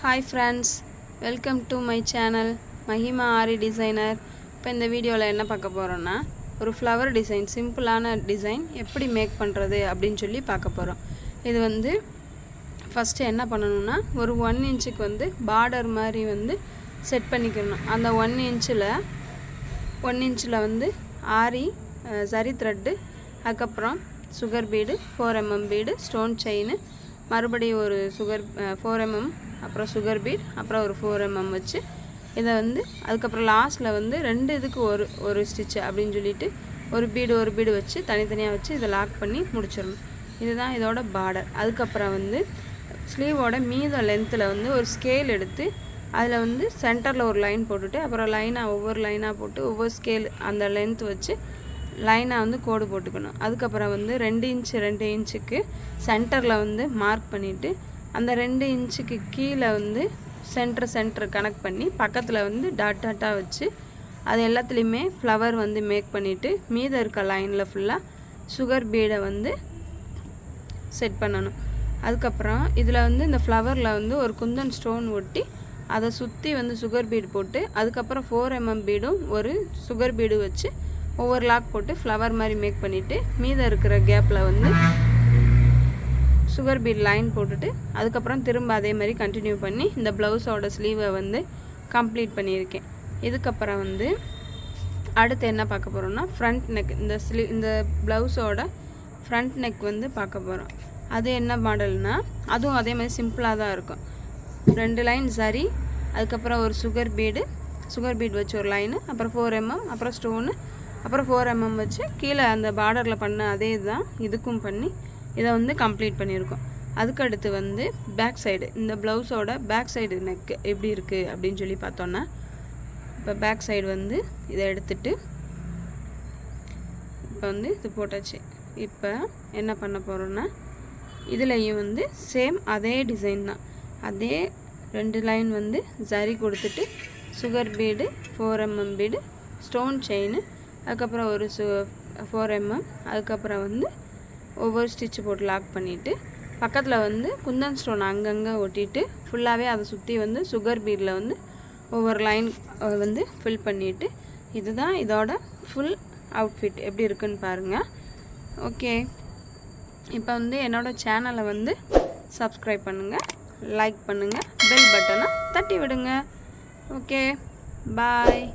Hi friends, welcome to my channel Mahima Ari Designer. இப்போ இந்த வீடியோவில் என்ன பார்க்க போகிறோன்னா ஒரு ஃப்ளவர் டிசைன், சிம்பிளான டிசைன் எப்படி மேக் பண்ணுறது அப்படின்னு சொல்லி பார்க்க போகிறோம். இது வந்து ஃபஸ்ட்டு என்ன பண்ணணும்னா ஒரு 1 இன்ச்சுக்கு வந்து பார்டர் மாதிரி வந்து செட் பண்ணிக்கணும். அந்த 1 இன்ச்சில் வந்து ஆரி சரி த்ரெட்டு, அதுக்கப்புறம் sugar bead, 4mm bead, stone chain, மறுபடியும் ஒரு 4mm, அப்புறம் சுகர் பீட், அப்புறம் ஒரு 4mm வச்சு இதை வந்து அதுக்கப்புறம் லாஸ்ட்டில் வந்து 2 இதுக்கு ஒரு ஸ்டிச்சு அப்படின்னு சொல்லிட்டு ஒரு பீடு வச்சு தனித்தனியாக வச்சு இதை லாக் பண்ணி முடிச்சிடணும். இதுதான் இதோட பார்டர். அதுக்கப்புறம் வந்து ஸ்லீவோட மீத லென்த்தில் வந்து ஒரு ஸ்கேல் எடுத்து அதில் வந்து சென்டரில் ஒரு லைன் போட்டுட்டு அப்புறம் ஒவ்வொரு லைனாக போட்டு ஒவ்வொரு ஸ்கேல் அந்த லென்த் வச்சு லைனாக வந்து கோடு போட்டுக்கணும். அதுக்கப்புறம் வந்து 2 இன்ச்சுக்கு சென்டரில் வந்து மார்க் பண்ணிவிட்டு அந்த 2 இன்ச்சுக்கு கீழே வந்து சென்டர் கனெக்ட் பண்ணி பக்கத்தில் வந்து டாட்டாக வச்சு அது எல்லாத்துலேயுமே ஃப்ளவர் வந்து மேக் பண்ணிவிட்டு மீதம் இருக்க லைனில் ஃபுல்லாக சுகர் பீடை வந்து செட் பண்ணணும். அதுக்கப்புறம் இதில் வந்து இந்த ஃப்ளவரில் வந்து ஒரு குந்தன் ஸ்டோன் ஒட்டி அதை சுற்றி வந்து சுகர் பீடு போட்டு அதுக்கப்புறம் 4mm பீடும் ஒரு சுகர் பீடு வச்சு ஒவ்வொரு லாக் போட்டு ஃப்ளவர் மாதிரி மேக் பண்ணிவிட்டு மீதம் இருக்கிற கேப்பில் வந்து சுகர் பீட் லைன் போட்டுட்டு அதுக்கப்புறம் திரும்ப அதே மாதிரி கண்டினியூ பண்ணி இந்த ப்ளவுஸோட ஸ்லீவை வந்து கம்ப்ளீட் பண்ணியிருக்கேன். இதுக்கப்புறம் வந்து அடுத்து என்ன பார்க்க போகிறோம்னா ஃப்ரண்ட் நெக். இந்த ப்ளவுஸோட ஃப்ரண்ட் நெக் வந்து பார்க்க போகிறோம். அது என்ன மாடல்னால் அதுவும் அதே மாதிரி சிம்பிளாக தான் இருக்கும். 2 லைன் சரி, அதுக்கப்புறம் ஒரு சுகர் பீட் வச்சு ஒரு லைனு, அப்புறம் 4mm, அப்புறம் ஸ்டோனு, அப்புறம் 4mm வச்சு கீழே அந்த பார்டரில் பண்ண அதே தான் இதுக்கும் பண்ணி இதை வந்து கம்ப்ளீட் பண்ணியிருக்கோம். அதுக்கடுத்து வந்து பேக் சைடு, இந்த ப்ளவுஸோட பேக் சைடு நெக் எப்படி இருக்குது அப்படின்னு சொல்லி பார்த்தோன்னா இப்போ பேக் சைடு வந்து இதை எடுத்துட்டு இப்போ வந்து இது போட்டாச்சு. இப்போ என்ன பண்ண போகிறோன்னா இதுலேயும் வந்து சேம் அதே டிசைன் தான். அதே 2 லைன் வந்து ஜரி கொடுத்துட்டு sugar bead, 4mm bead, stone chain, அதுக்கப்புறம் ஒரு 4mm, அதுக்கப்புறம் வந்து ஒவ்வொரு ஸ்டிச்சு போட்டு லாக் பண்ணிவிட்டு பக்கத்தில் வந்து குந்தன் ஸ்டோன் அங்கங்கே ஒட்டிட்டு ஃபுல்லாகவே அதை சுற்றி வந்து சுகர் பீடில் வந்து ஒவ்வொரு லைன் வந்து ஃபில் பண்ணிவிட்டு இதுதான் இதோட ஃபுல் அவுட்ஃபிட் எப்படி இருக்குன்னு பாருங்கள். ஓகே, இப்போ வந்து என்னோடய சேனலை வந்து சப்ஸ்கிரைப் பண்ணுங்கள், லைக் பண்ணுங்கள், பெல் பட்டனை தட்டி விடுங்க. ஓகே, பாய்.